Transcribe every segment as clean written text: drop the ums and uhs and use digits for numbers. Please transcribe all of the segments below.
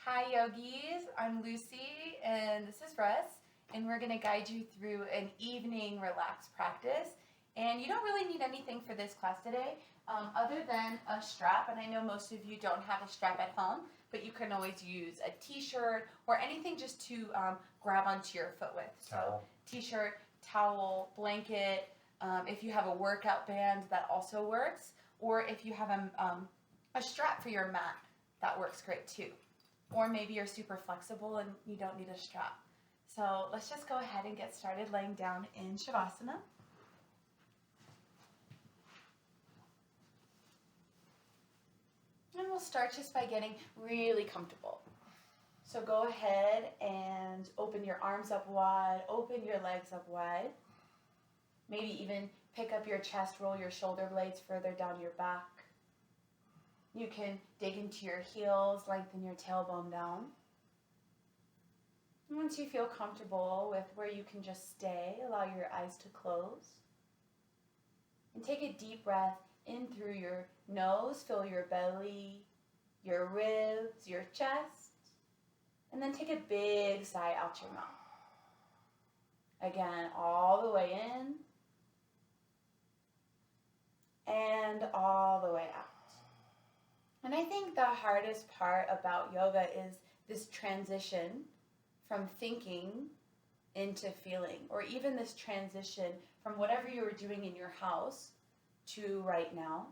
Hi yogis, I'm Lucy and this is Russ, and we're going to guide you through an evening relaxed practice. And you don't really need anything for this class today other than a strap, and I know most of you don't have a strap at home, but you can always use a t-shirt or anything just to grab onto your foot with. Towel. So t-shirt, towel, blanket, if you have a workout band that also works, or if you have a strap for your mat, that works great too. Or maybe you're super flexible and you don't need a strap. So let's just go ahead and get started laying down in Shavasana. And we'll start just by getting really comfortable. So go ahead and open your arms up wide, open your legs up wide. Maybe even pick up your chest, roll your shoulder blades further down your back. You can dig into your heels, lengthen your tailbone down. And once you feel comfortable with where you can just stay, allow your eyes to close. And take a deep breath in through your nose, fill your belly, your ribs, your chest. And then take a big sigh out your mouth. Again, all the way in and all the way out. And I think the hardest part about yoga is this transition from thinking into feeling, or even this transition from whatever you were doing in your house to right now.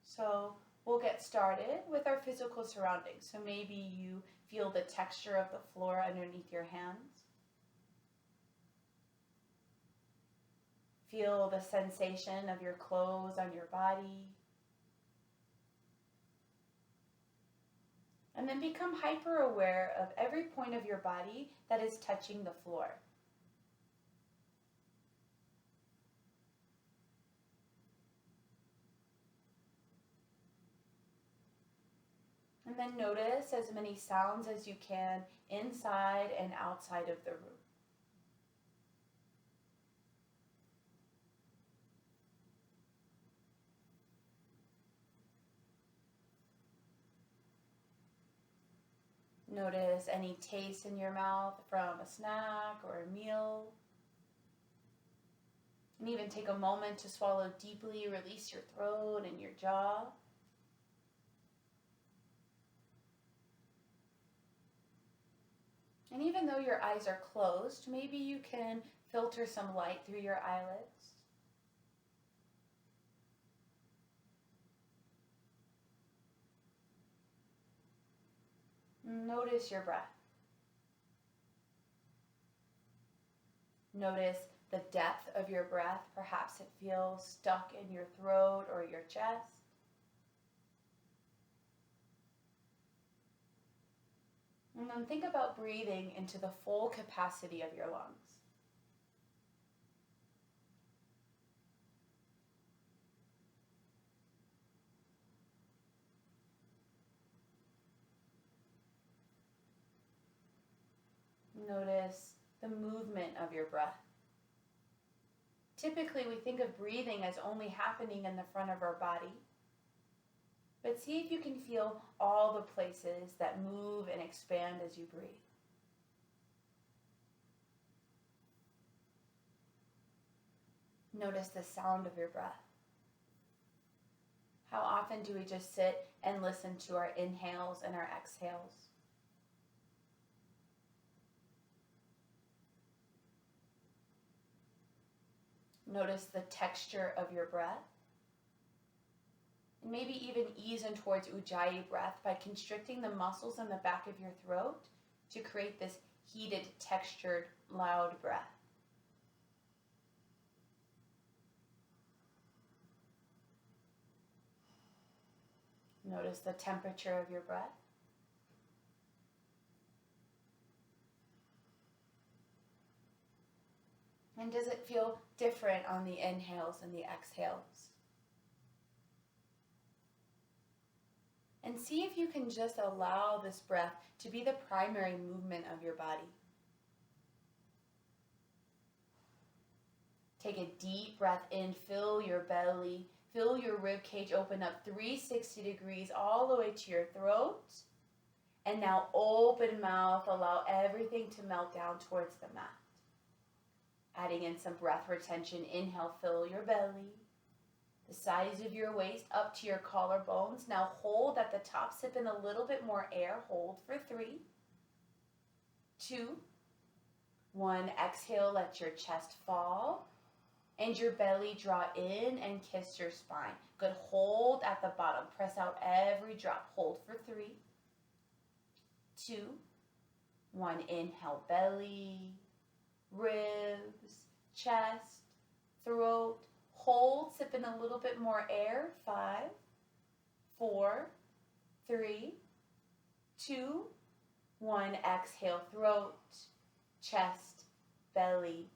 So we'll get started with our physical surroundings. So maybe you feel the texture of the floor underneath your hands. Feel the sensation of your clothes on your body. And then become hyper aware of every point of your body that is touching the floor. And then notice as many sounds as you can inside and outside of the room. Notice any taste in your mouth from a snack or a meal. And even take a moment to swallow deeply, release your throat and your jaw. And even though your eyes are closed, maybe you can filter some light through your eyelids. Notice your breath. Notice the depth of your breath. Perhaps it feels stuck in your throat or your chest. And then think about breathing into the full capacity of your lungs. Notice the movement of your breath. Typically, we think of breathing as only happening in the front of our body. But see if you can feel all the places that move and expand as you breathe. Notice the sound of your breath. How often do we just sit and listen to our inhales and our exhales? Notice the texture of your breath. And maybe even ease in towards Ujjayi breath by constricting the muscles in the back of your throat to create this heated, textured, loud breath. Notice the temperature of your breath. And does it feel different on the inhales and the exhales? And see if you can just allow this breath to be the primary movement of your body. Take a deep breath in, fill your belly, Fill your rib cage open up 360 degrees all the way to your throat. And now open mouth, allow everything to melt down towards the mat. Adding in some breath retention, inhale, fill your belly. The size of your waist up to your collarbones. Now hold at the top, sip in a little bit more air. Hold for 3, 2, 1. Exhale, let your chest fall. And your belly draw in and kiss your spine. Good, hold at the bottom. Press out every drop. Hold for 3, 2, 1. Inhale, belly, ribs, chest, throat. Hold, sip in a little bit more air. 5, 4, 3, 2, 1. Exhale, throat, chest, belly.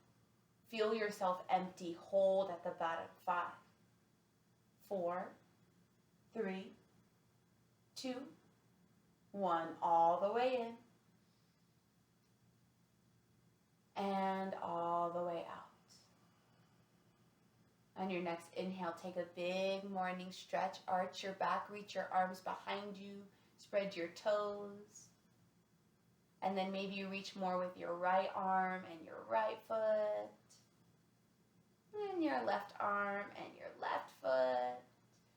Feel yourself empty. Hold at the bottom. 5, 4, 3, 2, 1. All the way in. And all the way out. On your next inhale, take a big morning stretch. Arch your back, reach your arms behind you, spread your toes. And then maybe you reach more with your right arm and your right foot. And your left arm and your left foot.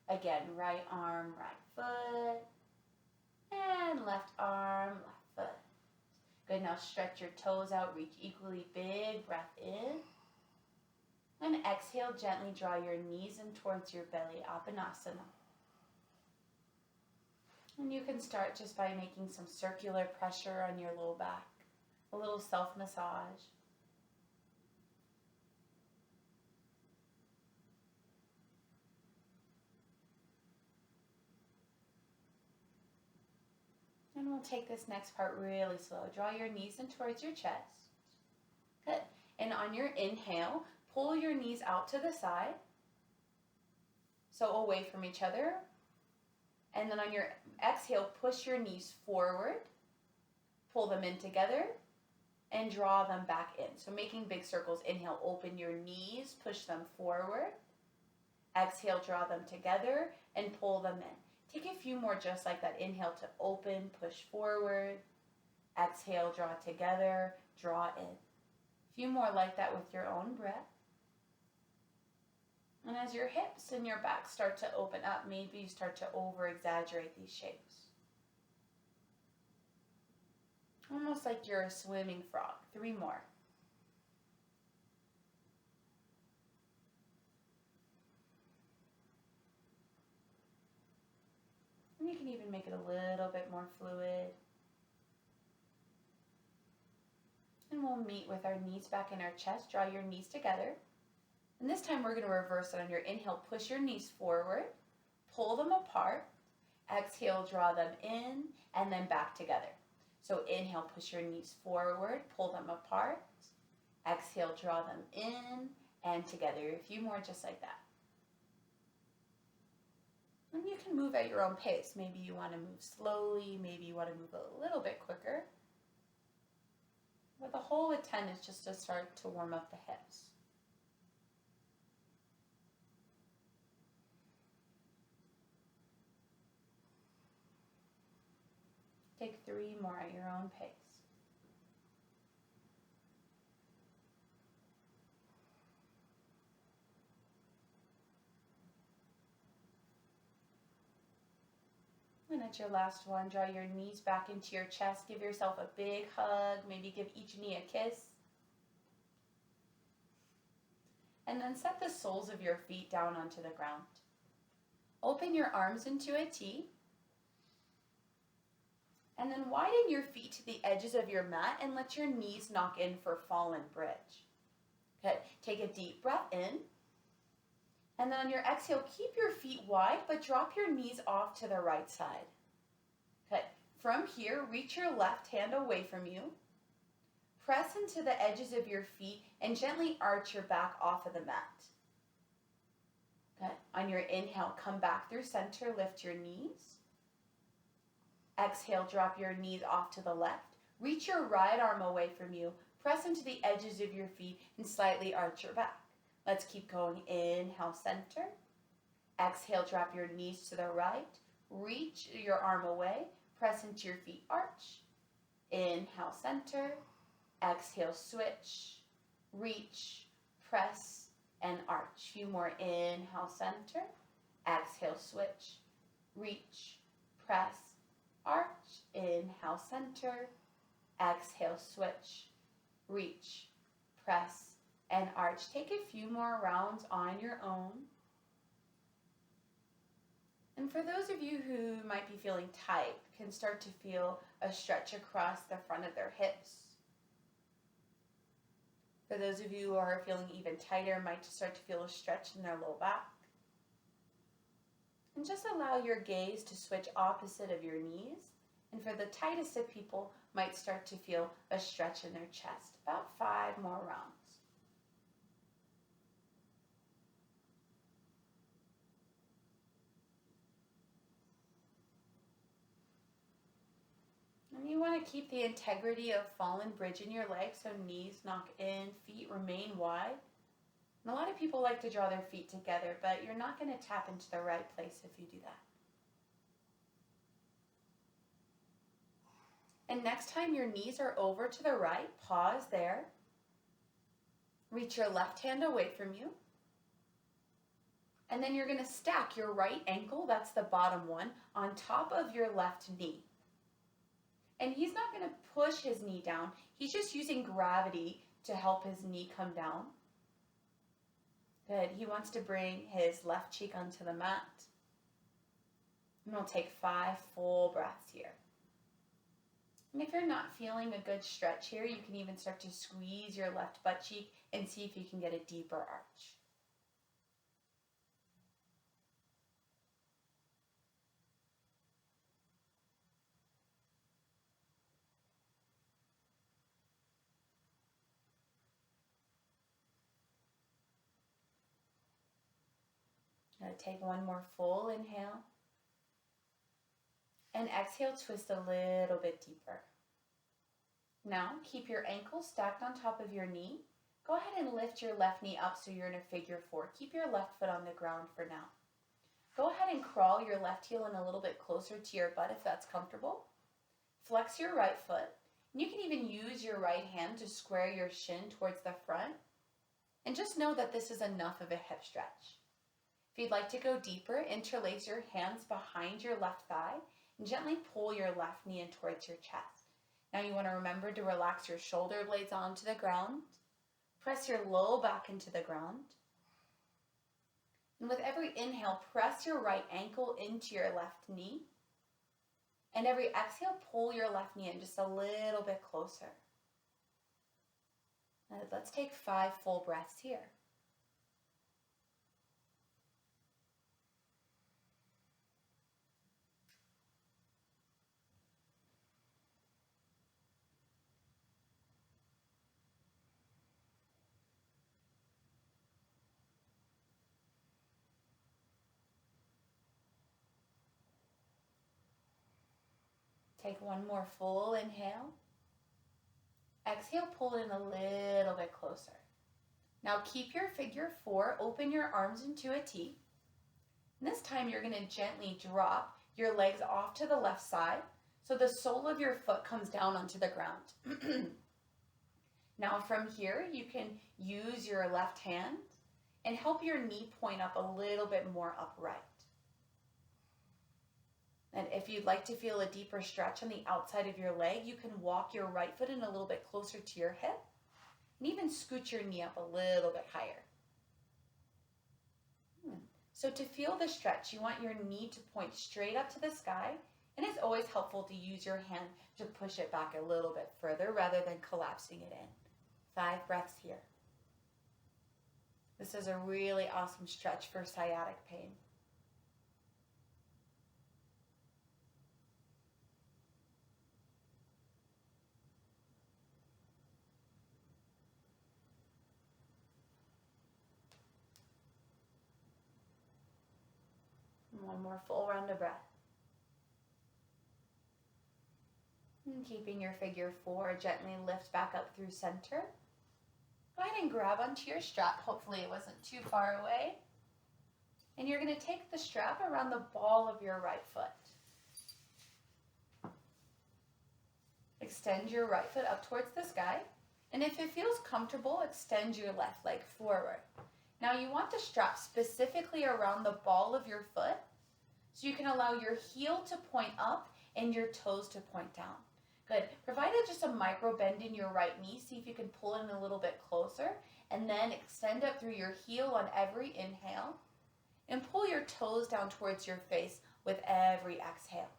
Again, right arm, right foot. And left arm, left foot. Good, now stretch your toes out, reach equally big, breath in. And exhale, gently draw your knees in towards your belly, Apanasana. And you can start just by making some circular pressure on your low back, a little self-massage. And we'll take this next part really slow. Draw your knees in towards your chest. Good. And on your inhale, pull your knees out to the side, so away from each other. And then on your exhale, push your knees forward, pull them in together, and draw them back in. So making big circles. Inhale, open your knees, push them forward. Exhale, draw them together, and pull them in. Take a few more just like that. Inhale to open, push forward. Exhale, draw together, draw in. A few more like that with your own breath. And as your hips and your back start to open up, maybe you start to over-exaggerate these shapes. Almost like you're a swimming frog. 3 more. And you can even make it a little bit more fluid. And we'll meet with our knees back in our chest. Draw your knees together. And this time we're going to reverse it. On your inhale, push your knees forward, pull them apart. Exhale, draw them in, and then back together. So inhale, push your knees forward, pull them apart. Exhale, draw them in and together. A few more just like that. And you can move at your own pace. Maybe you want to move slowly, maybe you want to move a little bit quicker. But the whole intent is just to start to warm up the hips. Take 3 more at your own pace. And at your last one, draw your knees back into your chest. Give yourself a big hug. Maybe give each knee a kiss. And then set the soles of your feet down onto the ground. Open your arms into a T. And then widen your feet to the edges of your mat and let your knees knock in for fallen bridge. Good. Take a deep breath in. And then on your exhale, keep your feet wide, but drop your knees off to the right side. Good. From here, reach your left hand away from you. Press into the edges of your feet and gently arch your back off of the mat. Good. On your inhale, come back through center, lift your knees. Exhale, drop your knees off to the left. Reach your right arm away from you. Press into the edges of your feet and slightly arch your back. Let's keep going. Inhale, center. Exhale, drop your knees to the right. Reach your arm away. Press into your feet, arch. Inhale, center. Exhale, switch. Reach, press, and arch. Few more. Inhale, center. Exhale, switch. Reach, press, arch. Inhale, center. Exhale, switch. Reach, press, and arch. Take a few more rounds on your own. And for those of you who might be feeling tight, can start to feel a stretch across the front of their hips. For those of you who are feeling even tighter, might start to feel a stretch in their low back. And just allow your gaze to switch opposite of your knees. And for the tightest of people, might start to feel a stretch in their chest. About 5 more rounds. And you want to keep the integrity of fallen bridge in your legs, so knees knock in, feet remain wide. And a lot of people like to draw their feet together, but you're not going to tap into the right place if you do that. And next time your knees are over to the right, pause there. Reach your left hand away from you. And then you're going to stack your right ankle, that's the bottom one, on top of your left knee. And he's not going to push his knee down. He's just using gravity to help his knee come down. Good. He wants to bring his left cheek onto the mat. And we'll take 5 full breaths here. And if you're not feeling a good stretch here, you can even start to squeeze your left butt cheek and see if you can get a deeper arch. Take one more full inhale. And exhale, twist a little bit deeper. Now, keep your ankle stacked on top of your knee. Go ahead and lift your left knee up so you're in a figure 4. Keep your left foot on the ground for now. Go ahead and crawl your left heel in a little bit closer to your butt if that's comfortable. Flex your right foot. And you can even use your right hand to square your shin towards the front. And just know that this is enough of a hip stretch. If you'd like to go deeper, interlace your hands behind your left thigh and gently pull your left knee in towards your chest. Now you want to remember to relax your shoulder blades onto the ground. Press your low back into the ground. And with every inhale, press your right ankle into your left knee. And every exhale, pull your left knee in just a little bit closer. Now let's take 5 full breaths here. Take one more full inhale. Exhale, pull in a little bit closer. Now keep your figure 4, open your arms into a T. And this time you're going to gently drop your legs off to the left side so the sole of your foot comes down onto the ground. Now from here, you can use your left hand and help your knee point up a little bit more upright. And if you'd like to feel a deeper stretch on the outside of your leg, you can walk your right foot in a little bit closer to your hip and even scoot your knee up a little bit higher. So to feel the stretch, you want your knee to point straight up to the sky, and it's always helpful to use your hand to push it back a little bit further rather than collapsing it in. 5 breaths here. This is a really awesome stretch for sciatic pain. One more full round of breath. And keeping your figure 4, gently lift back up through center. Go ahead and grab onto your strap. Hopefully it wasn't too far away. And you're going to take the strap around the ball of your right foot. Extend your right foot up towards the sky. And if it feels comfortable, extend your left leg forward. Now you want the strap specifically around the ball of your foot so you can allow your heel to point up and your toes to point down. Good. Provided just a micro bend in your right knee. See if you can pull in a little bit closer and then extend up through your heel on every inhale and pull your toes down towards your face with every exhale.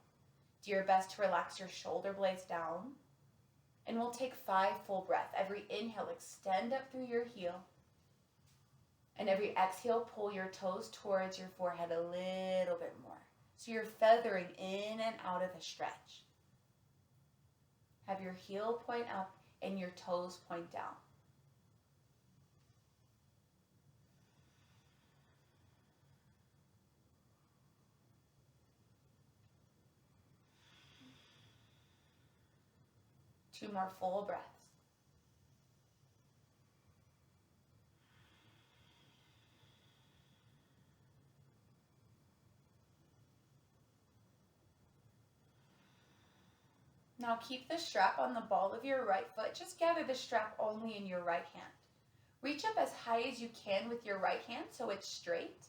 Do your best to relax your shoulder blades down. And we'll take 5 full breaths. Every inhale, extend up through your heel. And every exhale, pull your toes towards your forehead a little bit more. So you're feathering in and out of the stretch. Have your heel point up and your toes point down. Two more full breaths. Now keep the strap on the ball of your right foot. Just gather the strap only in your right hand. Reach up as high as you can with your right hand so it's straight.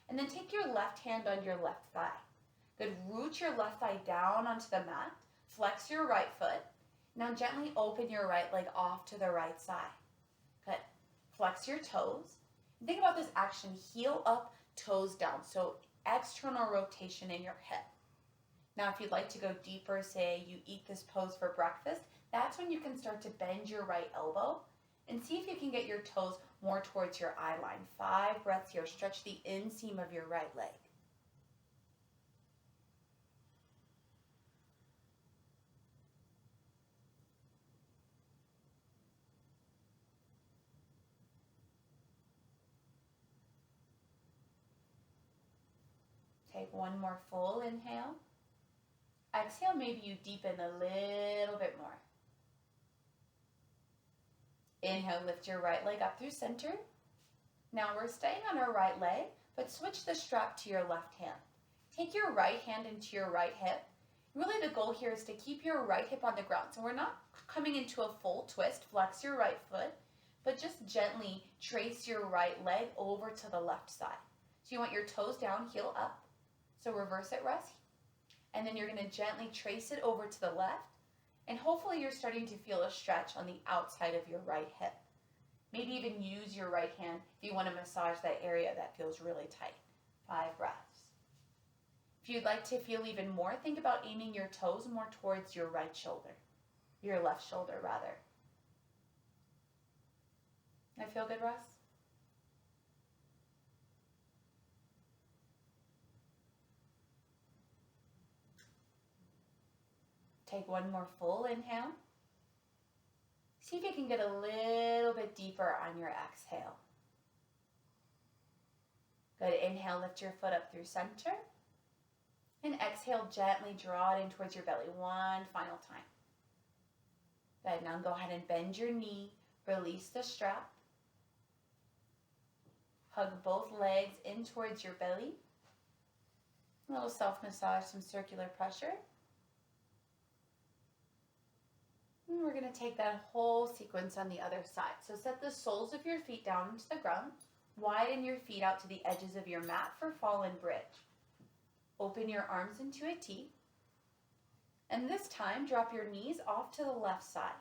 And then take your left hand on your left thigh. Good. Root your left thigh down onto the mat. Flex your right foot. Now gently open your right leg off to the right side. Good. Flex your toes. Think about this action, heel up, toes down. So external rotation in your hip. Now if you'd like to go deeper, say you eat this pose for breakfast, that's when you can start to bend your right elbow and see if you can get your toes more towards your eye line. 5 breaths here. Stretch the inseam of your right leg. Take one more full inhale. Exhale, maybe you deepen a little bit more. Inhale, lift your right leg up through center. Now we're staying on our right leg, but switch the strap to your left hand. Take your right hand into your right hip. Really the goal here is to keep your right hip on the ground. So we're not coming into a full twist, flex your right foot, but just gently trace your right leg over to the left side. So you want your toes down, heel up. So reverse it, rest. And then you're going to gently trace it over to the left. And hopefully you're starting to feel a stretch on the outside of your right hip. Maybe even use your right hand if you want to massage that area that feels really tight. 5 breaths. If you'd like to feel even more, think about aiming your toes more towards your right shoulder. Your left shoulder, rather. I feel good, Russ? Take one more full inhale. See if you can get a little bit deeper on your exhale. Good. Inhale, lift your foot up through center. And exhale, gently draw it in towards your belly. One final time. Good. Now go ahead and bend your knee. Release the strap. Hug both legs in towards your belly. A little self-massage, some circular pressure. And we're going to take that whole sequence on the other side. So set the soles of your feet down into the ground. Widen your feet out to the edges of your mat for fallen bridge. Open your arms into a T. And this time, drop your knees off to the left side.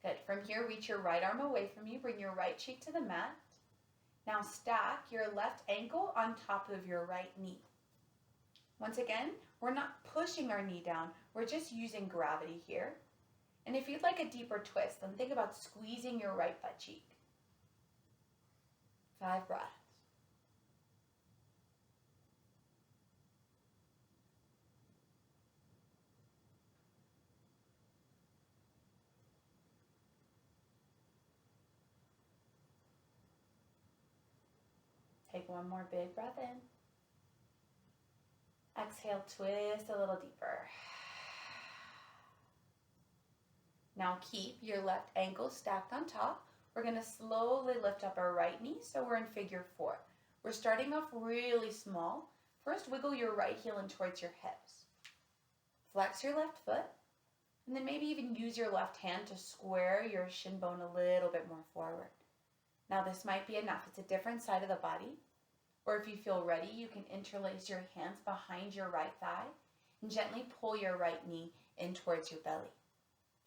Good. From here, reach your right arm away from you. Bring your right cheek to the mat. Now stack your left ankle on top of your right knee. Once again, we're not pushing our knee down. We're just using gravity here. And if you'd like a deeper twist, then think about squeezing your right butt cheek. 5 breaths. Take one more big breath in. Exhale, twist a little deeper. Now keep your left ankle stacked on top. We're going to slowly lift up our right knee, so we're in figure 4. We're starting off really small. First, wiggle your right heel in towards your hips. Flex your left foot, and then maybe even use your left hand to square your shin bone a little bit more forward. Now this might be enough. It's a different side of the body. Or if you feel ready, you can interlace your hands behind your right thigh and gently pull your right knee in towards your belly.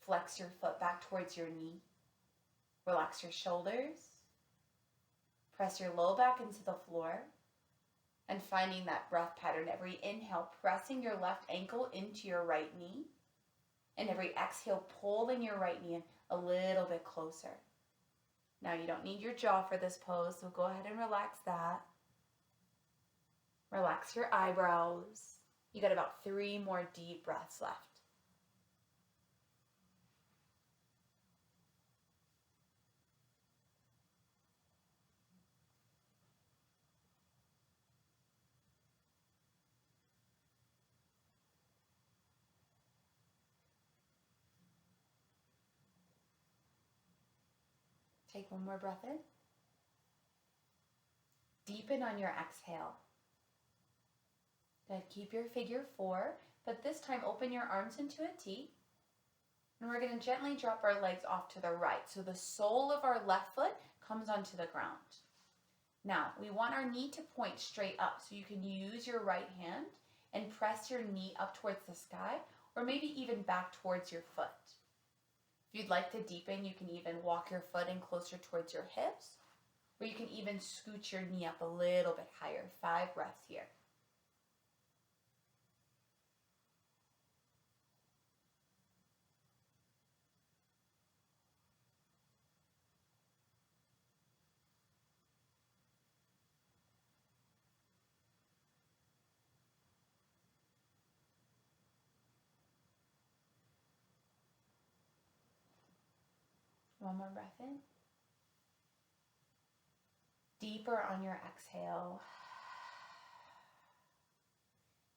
Flex your foot back towards your knee. Relax your shoulders. Press your low back into the floor. And finding that breath pattern, every inhale, pressing your left ankle into your right knee. And every exhale, pulling your right knee in a little bit closer. Now you don't need your jaw for this pose, so go ahead and relax that. Relax your eyebrows. You got about 3 more deep breaths left. Take one more breath in. Deepen on your exhale. Good. Keep your figure 4, but this time open your arms into a T. And we're going to gently drop our legs off to the right. So the sole of our left foot comes onto the ground. Now, we want our knee to point straight up. So you can use your right hand and press your knee up towards the sky, or maybe even back towards your foot. If you'd like to deepen, you can even walk your foot in closer towards your hips, or you can even scoot your knee up a little bit higher. 5 breaths here. One more breath in. Deeper on your exhale.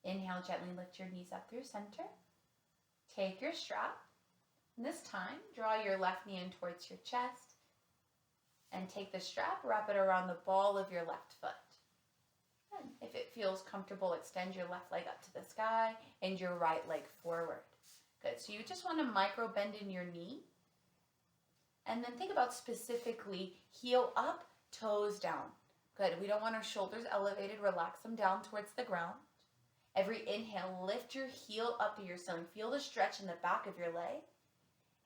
Inhale, gently lift your knees up through center. Take your strap. And this time, draw your left knee in towards your chest. And take the strap, wrap it around the ball of your left foot. And if it feels comfortable, extend your left leg up to the sky and your right leg forward. Good. So you just want to micro bend in your knee. And then think about specifically heel up, toes down. Good. We don't want our shoulders elevated. Relax them down towards the ground. Every inhale, lift your heel up to your ceiling. Feel the stretch in the back of your leg.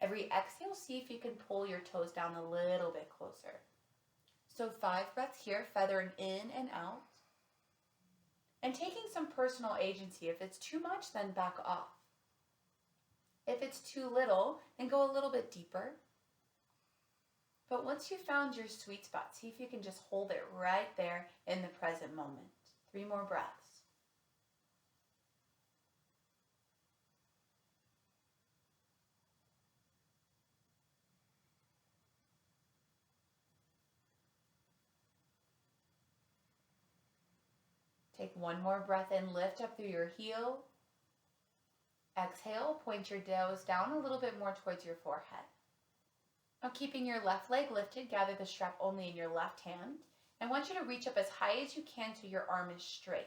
Every exhale, see if you can pull your toes down a little bit closer. So 5 breaths here, feathering in and out. And taking some personal agency. If it's too much, then back off. If it's too little, then go a little bit deeper. But once you've found your sweet spot, see if you can just hold it right there in the present moment. 3 more breaths. Take 1 more breath in, lift up through your heel. Exhale, point your toes down a little bit more towards your forehead. Now keeping your left leg lifted, gather the strap only in your left hand. I want you to reach up as high as you can so your arm is straight.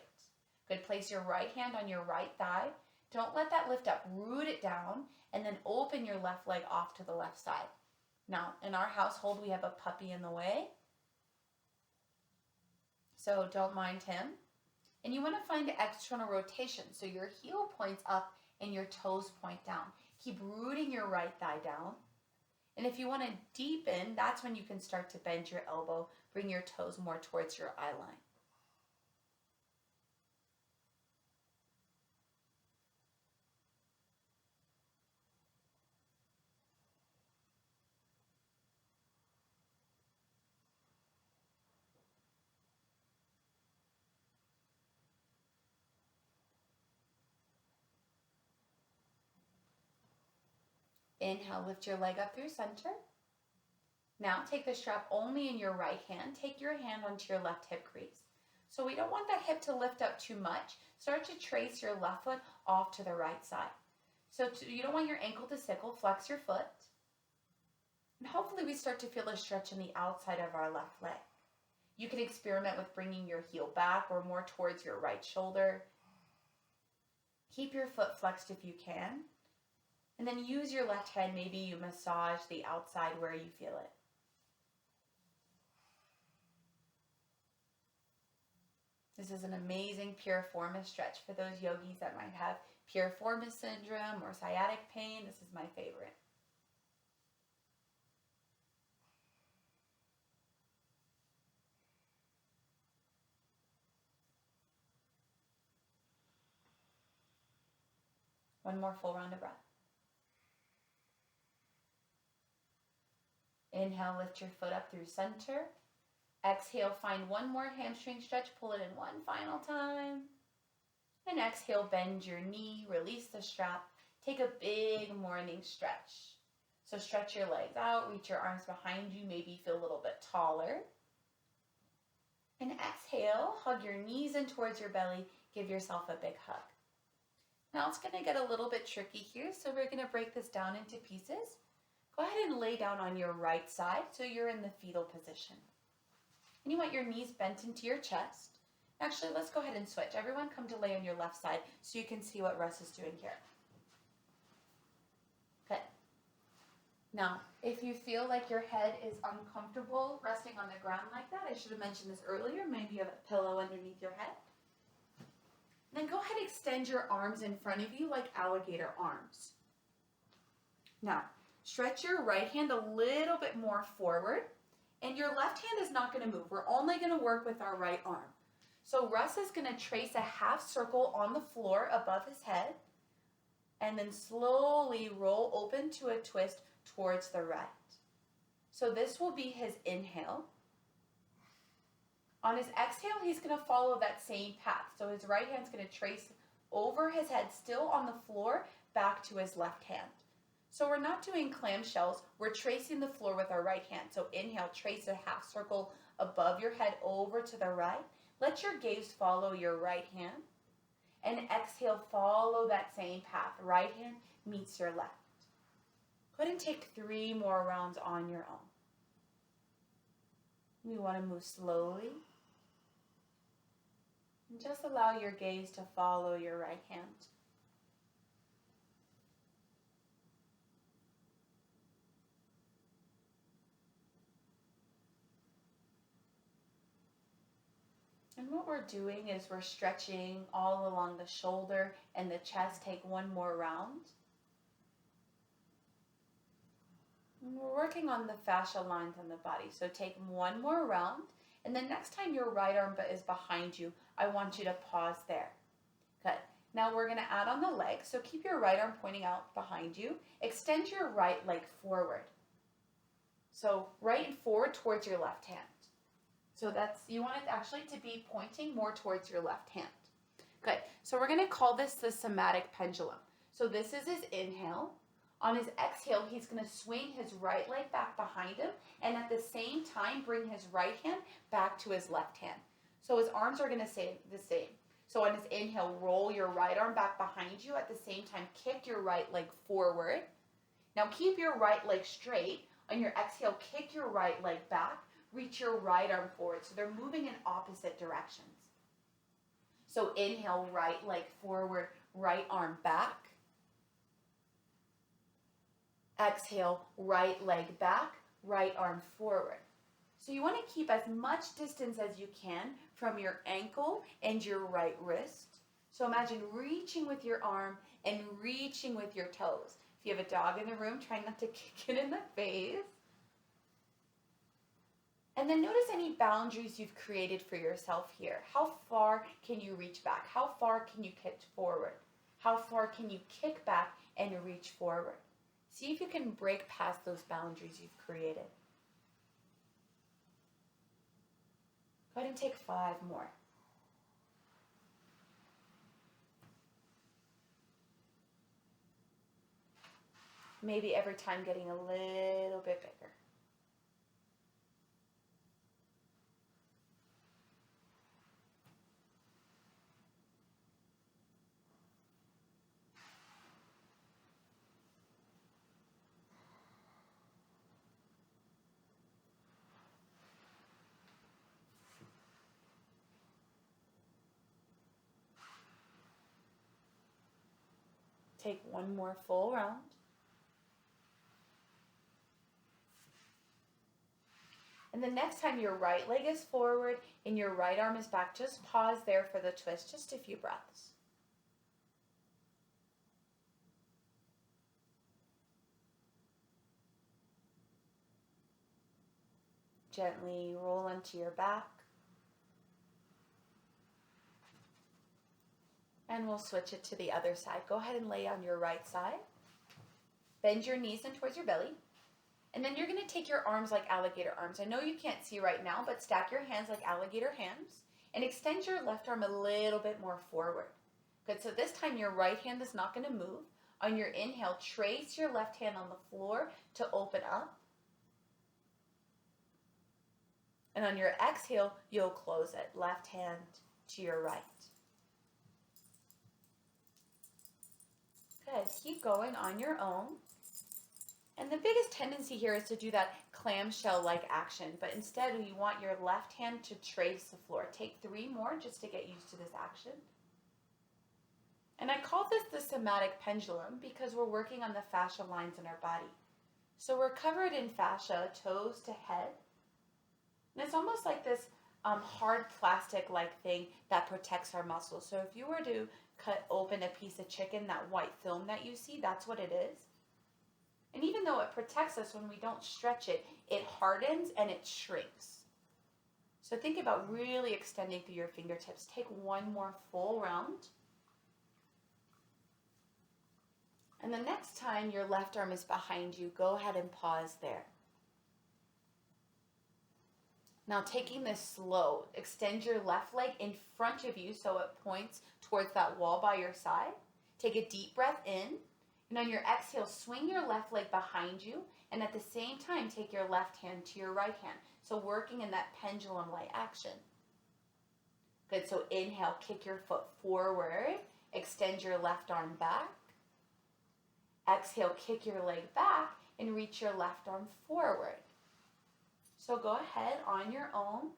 Good, place your right hand on your right thigh. Don't let that lift up, root it down, and then open your left leg off to the left side. Now, in our household, we have a puppy in the way, so don't mind him. And you want to find external rotation, so your heel points up and your toes point down. Keep rooting your right thigh down. And if you want to deepen, that's when you can start to bend your elbow, bring your toes more towards your eye line. Inhale, lift your leg up through center. Now take the strap only in your right hand. Take your hand onto your left hip crease. So we don't want that hip to lift up too much. Start to trace your left foot off to the right side. So you don't want your ankle to sickle. Flex your foot. And hopefully we start to feel a stretch in the outside of our left leg. You can experiment with bringing your heel back or more towards your right shoulder. Keep your foot flexed if you can. And then use your left hand. Maybe you massage the outside where you feel it. This is an amazing piriformis stretch for those yogis that might have piriformis syndrome or sciatic pain. This is my favorite. One more full round of breath. Inhale, lift your foot up through center. Exhale, find one more hamstring stretch. Pull it in one final time. And exhale, bend your knee, release the strap. Take a big morning stretch. So stretch your legs out, reach your arms behind you, maybe feel a little bit taller. And exhale, hug your knees in towards your belly. Give yourself a big hug. Now it's going to get a little bit tricky here, so we're going to break this down into pieces. Go ahead and lay down on your right side so you're in the fetal position. And you want your knees bent into your chest. Actually, let's go ahead and switch. Everyone come to lay on your left side so you can see what Russ is doing here. Good. Now, if you feel like your head is uncomfortable resting on the ground like that, I should have mentioned this earlier, maybe you have a pillow underneath your head. Then go ahead and extend your arms in front of you like alligator arms. Now, stretch your right hand a little bit more forward, and your left hand is not going to move. We're only going to work with our right arm. So Russ is going to trace a half circle on the floor above his head, and then slowly roll open to a twist towards the right. So this will be his inhale. On his exhale, he's going to follow that same path. So his right hand's going to trace over his head, still on the floor, back to his left hand. So we're not doing clamshells, we're tracing the floor with our right hand. So inhale, trace a half circle above your head over to the right. Let your gaze follow your right hand. And exhale, follow that same path. Right hand meets your left. Go ahead and take 3 more rounds on your own. We want to move slowly. And just allow your gaze to follow your right hand. And what we're doing is we're stretching all along the shoulder and the chest. Take 1 more round. And we're working on the fascia lines on the body. So take 1 more round. And then next time your right arm is behind you, I want you to pause there. Good. Now we're going to add on the leg. So keep your right arm pointing out behind you. Extend your right leg forward. So right and forward towards your left hand. So you want it actually to be pointing more towards your left hand. Good. So we're going to call this the somatic pendulum. So this is his inhale. On his exhale, he's going to swing his right leg back behind him and at the same time bring his right hand back to his left hand. So his arms are going to stay the same. So on his inhale, roll your right arm back behind you. At the same time, kick your right leg forward. Now keep your right leg straight. On your exhale, kick your right leg back. Reach your right arm forward. So they're moving in opposite directions. So inhale, right leg forward, right arm back. Exhale, right leg back, right arm forward. So you want to keep as much distance as you can from your ankle and your right wrist. So imagine reaching with your arm and reaching with your toes. If you have a dog in the room, try not to kick it in the face. And then notice any boundaries you've created for yourself here. How far can you reach back? How far can you kick forward? How far can you kick back and reach forward? See if you can break past those boundaries you've created. Go ahead and take 5 more. Maybe every time getting a little bit bigger. take one more full round. And the next time your right leg is forward and your right arm is back, just pause there for the twist, just a few breaths. Gently roll onto your back. And we'll switch it to the other side. Go ahead and lay on your right side. Bend your knees in towards your belly. And then you're going to take your arms like alligator arms. I know you can't see right now, but stack your hands like alligator hands and extend your left arm a little bit more forward. Good, so this time your right hand is not going to move. On your inhale, trace your left hand on the floor to open up. And on your exhale, you'll close it, left hand to your right. Good, keep going on your own. And the biggest tendency here is to do that clamshell-like action, but instead you want your left hand to trace the floor. Take 3 more just to get used to this action. And I call this the somatic pendulum because we're working on the fascia lines in our body. So we're covered in fascia, toes to head. And it's almost like this hard plastic-like thing that protects our muscles. So if you were to cut open a piece of chicken, that white film that you see, that's what it is. And even though it protects us when we don't stretch it, it hardens and it shrinks. So think about really extending through your fingertips. Take one more full round. And the next time your left arm is behind you, go ahead and pause there. Now taking this slow, extend your left leg in front of you so it points towards that wall by your side. Take a deep breath in. And on your exhale, swing your left leg behind you, and at the same time, take your left hand to your right hand. So working in that pendulum-like action. Good, so inhale, kick your foot forward, extend your left arm back. Exhale, kick your leg back, and reach your left arm forward. So go ahead on your own.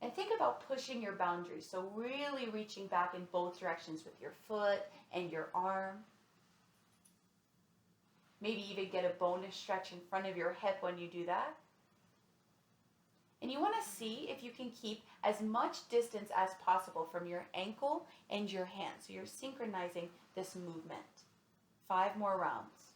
And think about pushing your boundaries. So really reaching back in both directions with your foot and your arm. Maybe even get a bonus stretch in front of your hip when you do that. And you want to see if you can keep as much distance as possible from your ankle and your hand. So you're synchronizing this movement. 5 more rounds.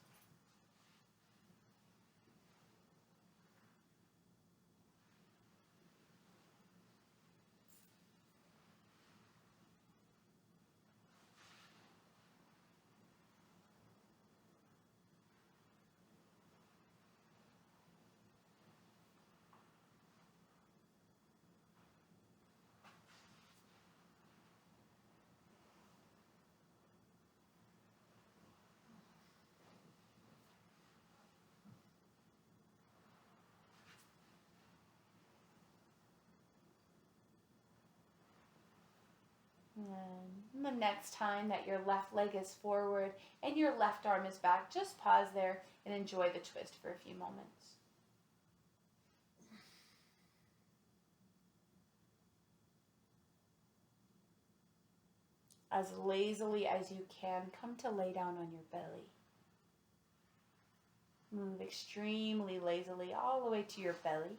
And the next time that your left leg is forward and your left arm is back, just pause there and enjoy the twist for a few moments. As lazily as you can, come to lay down on your belly. Move extremely lazily all the way to your belly.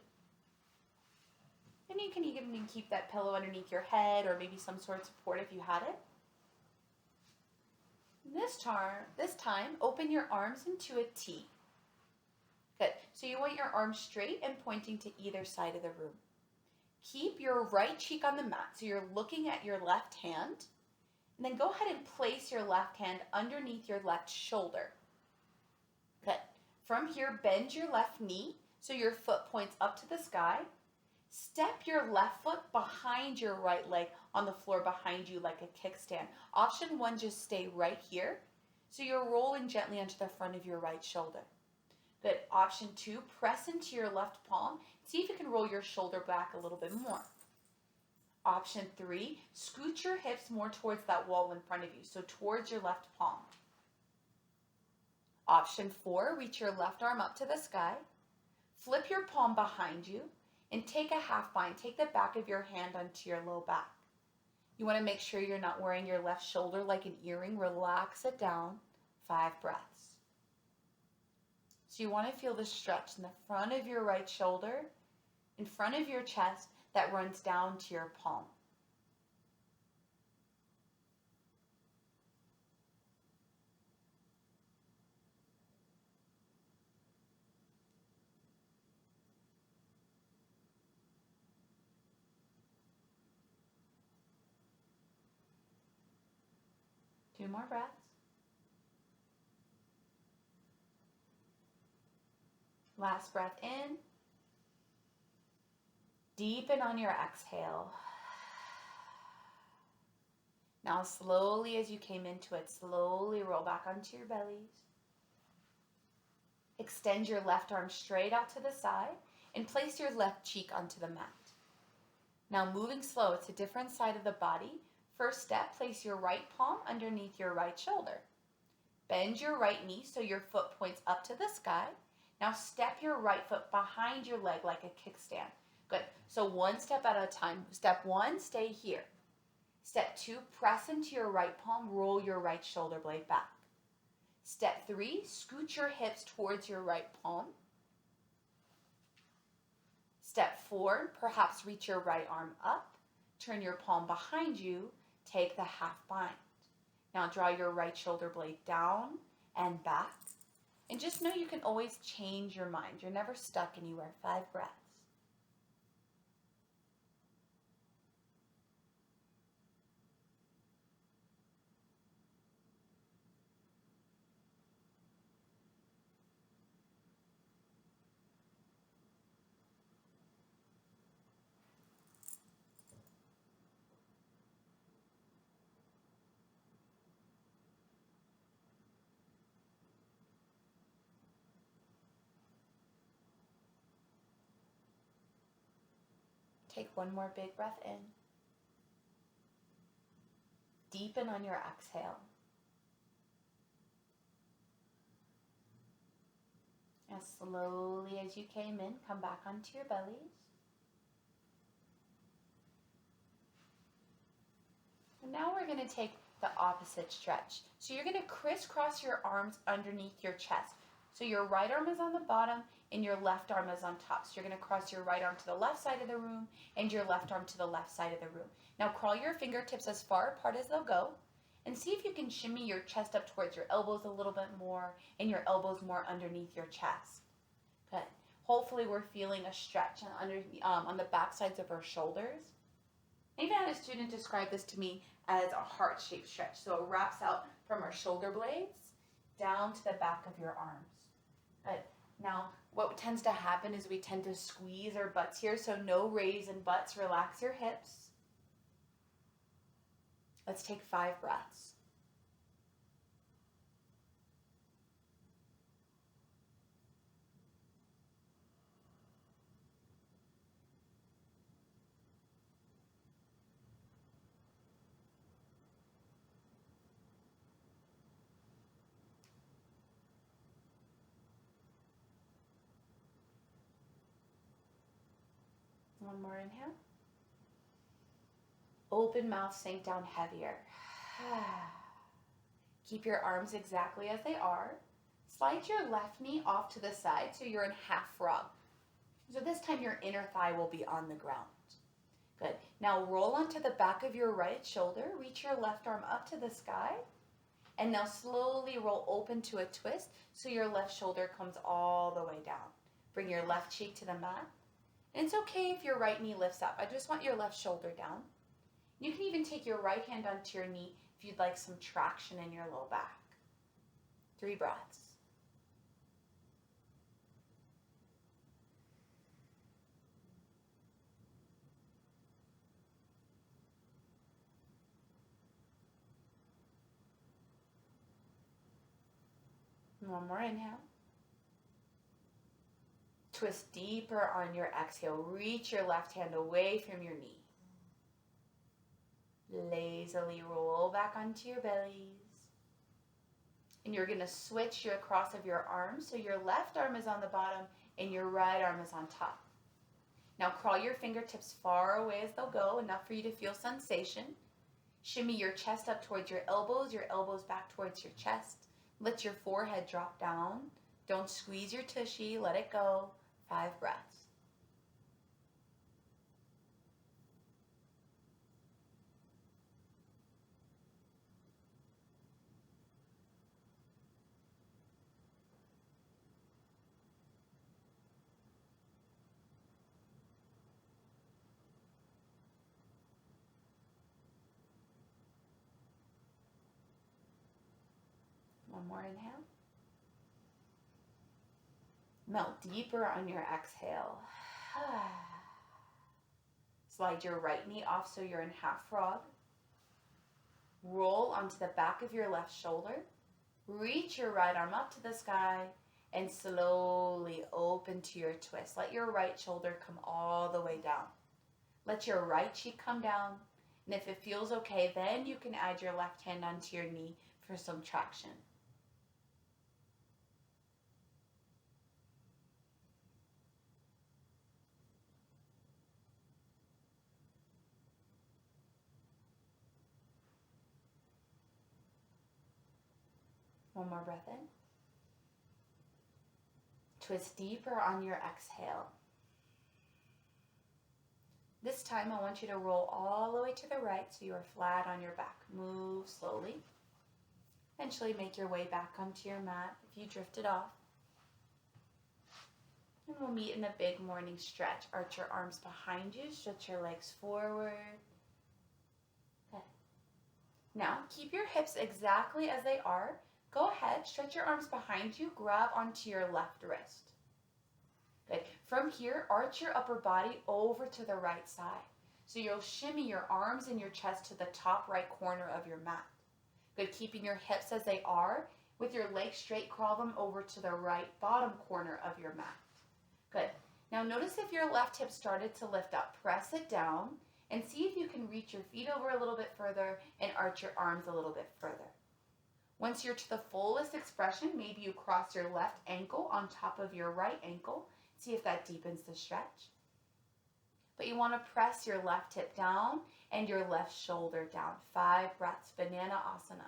And you can even keep that pillow underneath your head or maybe some sort of support if you had it. This time, open your arms into a T. Good. So you want your arms straight and pointing to either side of the room. Keep your right cheek on the mat. So you're looking at your left hand. And then go ahead and place your left hand underneath your left shoulder. Good. From here, bend your left knee so your foot points up to the sky. Step your left foot behind your right leg on the floor behind you like a kickstand. Option 1, just stay right here. So you're rolling gently onto the front of your right shoulder. Good. Option 2, press into your left palm. See if you can roll your shoulder back a little bit more. Option 3, scoot your hips more towards that wall in front of you, so towards your left palm. Option 4, reach your left arm up to the sky. Flip your palm behind you and take a half bind. Take the back of your hand onto your low back. You want to make sure you're not wearing your left shoulder like an earring. Relax it down. 5 breaths. So you want to feel the stretch in the front of your right shoulder, in front of your chest, that runs down to your palm. Two more breaths. Last breath in. Deepen on your exhale. Now slowly, as you came into it, slowly roll back onto your bellies. Extend your left arm straight out to the side and place your left cheek onto the mat. Now moving slow, it's a different side of the body. First step, place your right palm underneath your right shoulder. Bend your right knee so your foot points up to the sky. Now step your right foot behind your leg like a kickstand. Good. So one step at a time. Step 1, stay here. Step 2, press into your right palm, roll your right shoulder blade back. Step 3, scoot your hips towards your right palm. Step 4, perhaps reach your right arm up, turn your palm behind you, take the half bind. Now draw your right shoulder blade down and back. And just know you can always change your mind. You're never stuck anywhere. 5 breaths. Take one more big breath in. Deepen on your exhale. As slowly as you came in, come back onto your bellies. And now we're going to take the opposite stretch. So you're going to crisscross your arms underneath your chest. So your right arm is on the bottom and your left arm is on top. So you're going to cross your right arm to the left side of the room and your left arm to the left side of the room. Now crawl your fingertips as far apart as they'll go and see if you can shimmy your chest up towards your elbows a little bit more and your elbows more underneath your chest. Good. Hopefully we're feeling a stretch on the back sides of our shoulders. I even had a student describe this to me as a heart-shaped stretch. So it wraps out from our shoulder blades down to the back of your arms. Good. Now, what tends to happen is we tend to squeeze our butts here, so no raise in butts. Relax your hips. Let's take 5 breaths. One more inhale. Open mouth, sink down heavier. Keep your arms exactly as they are. Slide your left knee off to the side so you're in half frog. So this time your inner thigh will be on the ground. Good. Now roll onto the back of your right shoulder. Reach your left arm up to the sky. And now slowly roll open to a twist so your left shoulder comes all the way down. Bring your left cheek to the mat. And it's okay if your right knee lifts up. I just want your left shoulder down. You can even take your right hand onto your knee if you'd like some traction in your low back. 3 breaths. One more inhale. Twist deeper on your exhale. Reach your left hand away from your knee. Lazily roll back onto your bellies. And you're going to switch your cross of your arms. So your left arm is on the bottom and your right arm is on top. Now crawl your fingertips far away as they'll go, enough for you to feel sensation. Shimmy your chest up towards your elbows back towards your chest. Let your forehead drop down. Don't squeeze your tushy, let it go. 5 breaths. One more inhale. Melt deeper on your exhale. Slide your right knee off so you're in half frog. Roll onto the back of your left shoulder. Reach your right arm up to the sky and slowly open to your twist. Let your right shoulder come all the way down. Let your right cheek come down. And if it feels okay, then you can add your left hand onto your knee for some traction. One more breath in. Twist deeper on your exhale. This time I want you to roll all the way to the right so you are flat on your back. Move slowly. Eventually make your way back onto your mat if you drifted off. And we'll meet in a big morning stretch. Arch your arms behind you, stretch your legs forward. Good. Now keep your hips exactly as they are. Go ahead, stretch your arms behind you, grab onto your left wrist. Good. From here, arch your upper body over to the right side. So you'll shimmy your arms and your chest to the top right corner of your mat. Good. Keeping your hips as they are. With your legs straight, crawl them over to the right bottom corner of your mat. Good. Now notice if your left hip started to lift up. Press it down and see if you can reach your feet over a little bit further and arch your arms a little bit further. Once you're to the fullest expression, maybe you cross your left ankle on top of your right ankle. See if that deepens the stretch. But you want to press your left hip down and your left shoulder down. 5 breaths, Banana Asana.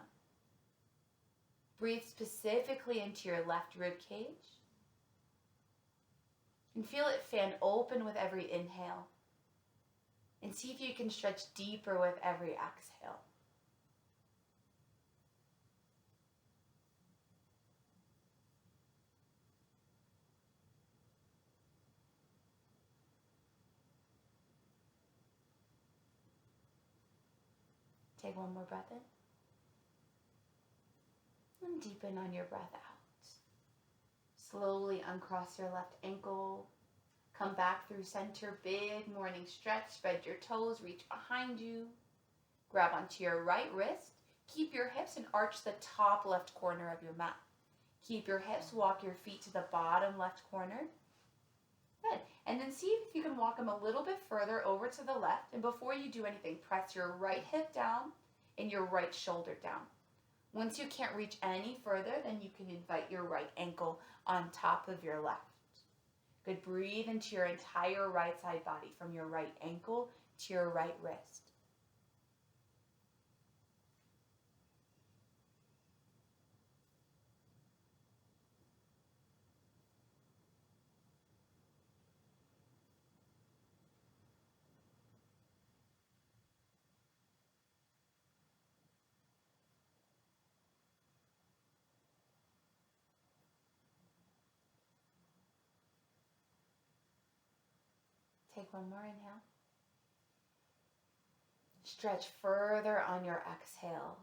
Breathe specifically into your left rib cage. And feel it fan open with every inhale. And see if you can stretch deeper with every exhale. Take one more breath in. And deepen on your breath out. Slowly uncross your left ankle. Come back through center, big morning stretch. Spread your toes, reach behind you. Grab onto your right wrist. Keep your hips and arch the top left corner of your mat. Keep your hips, walk your feet to the bottom left corner. Good. And then see if you can walk them a little bit further over to the left. And before you do anything, press your right hip down and your right shoulder down. Once you can't reach any further, then you can invite your right ankle on top of your left. Good. Breathe into your entire right side body from your right ankle to your right wrist. Take one more inhale. Stretch further on your exhale.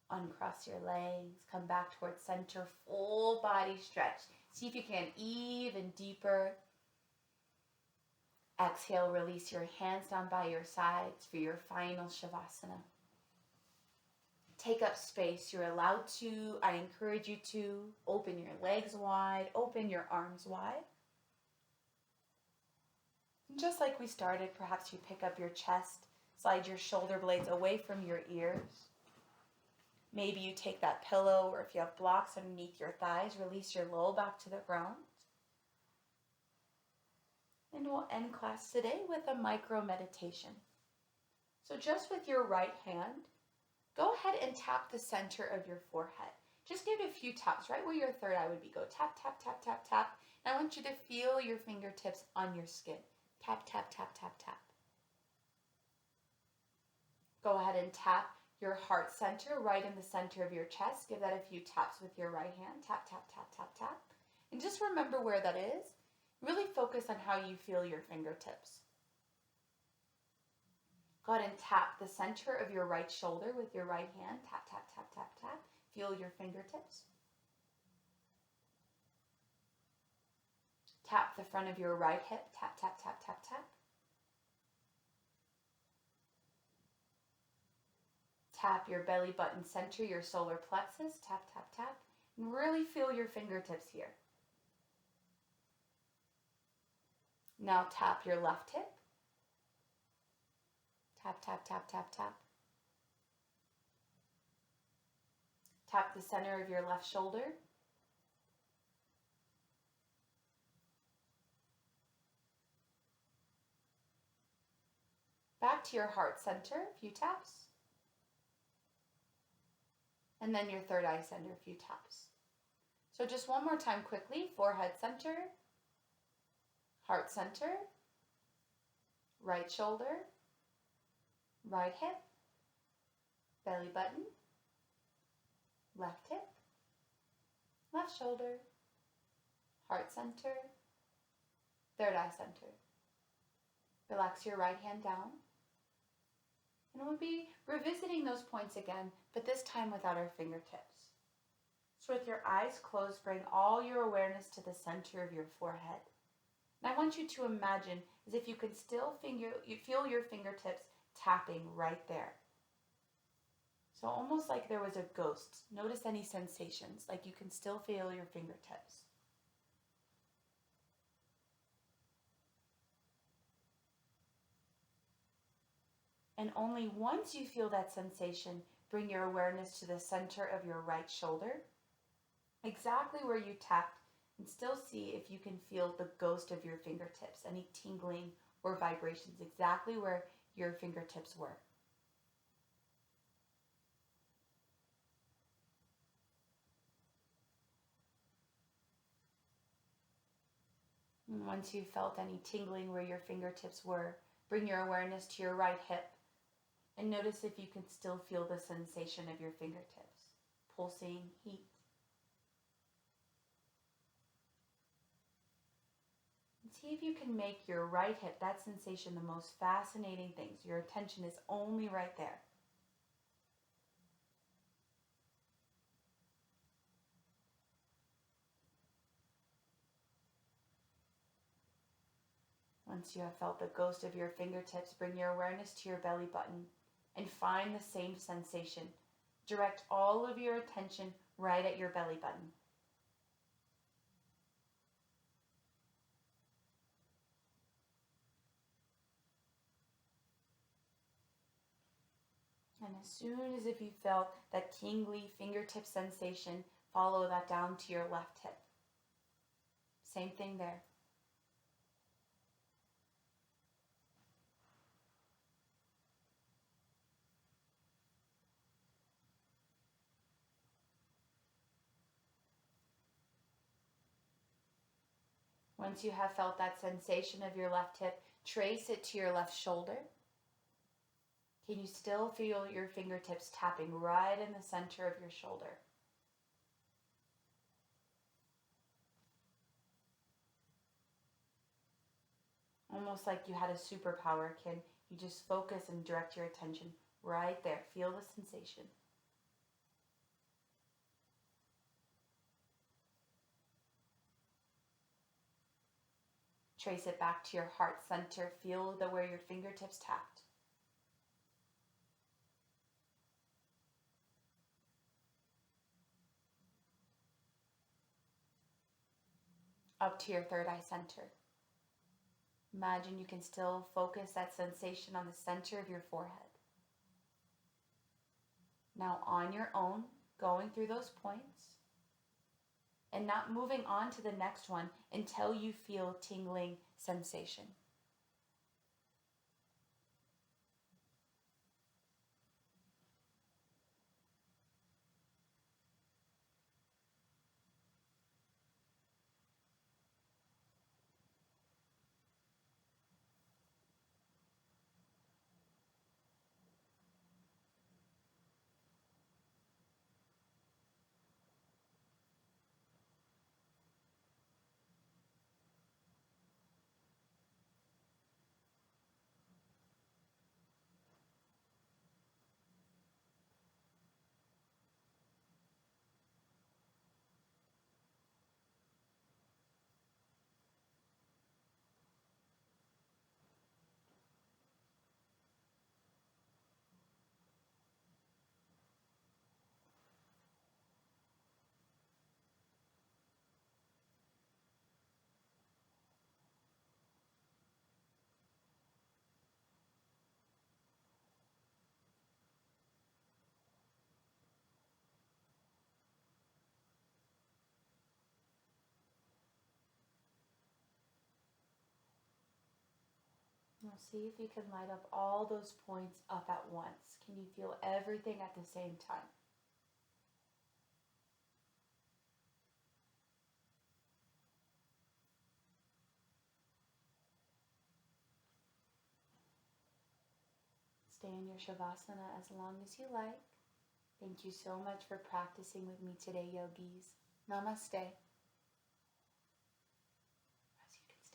Uncross your legs. Come back towards center. Full body stretch. See if you can even deeper. Exhale, release your hands down by your sides for your final Shavasana. Take up space. You're allowed to. I encourage you to open your legs wide. Open your arms wide. Just like we started, perhaps you pick up your chest, slide your shoulder blades away from your ears. Maybe you take that pillow, or if you have blocks underneath your thighs, release your low back to the ground. And we'll end class today with a micro meditation. So just with your right hand, go ahead and tap the center of your forehead. Just give it a few taps right where your third eye would be. Go tap, tap, tap, tap, tap. And I want you to feel your fingertips on your skin. Tap, tap, tap, tap, tap. Go ahead and tap your heart center right in the center of your chest. Give that a few taps with your right hand. Tap, tap, tap, tap, tap. And just remember where that is. Really focus on how you feel your fingertips. Go ahead and tap the center of your right shoulder with your right hand. Tap, tap, tap, tap, tap. Feel your fingertips. Tap the front of your right hip. Tap, tap, tap, tap, tap. Tap your belly button center, your solar plexus. Tap, tap, tap. And really feel your fingertips here. Now tap your left hip. Tap, tap, tap, tap, tap. Tap the center of your left shoulder. Back to your heart center, a few taps. And then your third eye center, a few taps. So just one more time quickly. Forehead center, heart center, right shoulder, right hip, belly button, left hip, left shoulder, heart center, third eye center. Relax your right hand down. And we'll be revisiting those points again, but this time without our fingertips. So with your eyes closed, bring all your awareness to the center of your forehead. And I want you to imagine as if you can still feel your fingertips tapping right there. So almost like there was a ghost. Notice any sensations, like you can still feel your fingertips. And only once you feel that sensation, bring your awareness to the center of your right shoulder, exactly where you tapped, and still see if you can feel the ghost of your fingertips, any tingling or vibrations, exactly where your fingertips were. And once you've felt any tingling where your fingertips were, bring your awareness to your right hip and notice if you can still feel the sensation of your fingertips, pulsing heat. And see if you can make your right hip, that sensation, the most fascinating thing. So your attention is only right there. Once you have felt the ghost of your fingertips, bring your awareness to your belly button and find the same sensation. Direct all of your attention right at your belly button. And as soon as if you felt that tingly fingertip sensation, follow that down to your left hip. Same thing there. Once you have felt that sensation of your left hip, trace it to your left shoulder. Can you still feel your fingertips tapping right in the center of your shoulder? Almost like you had a superpower, can you just focus and direct your attention right there? Feel the sensation. Trace it back to your heart center. Feel where your fingertips tapped. Up to your third eye center. Imagine you can still focus that sensation on the center of your forehead. Now on your own, going through those points and not moving on to the next one until you feel tingling sensation. Now see if you can light up all those points up at once. Can you feel everything at the same time? Stay in your Shavasana as long as you like. Thank you so much for practicing with me today, yogis. Namaste.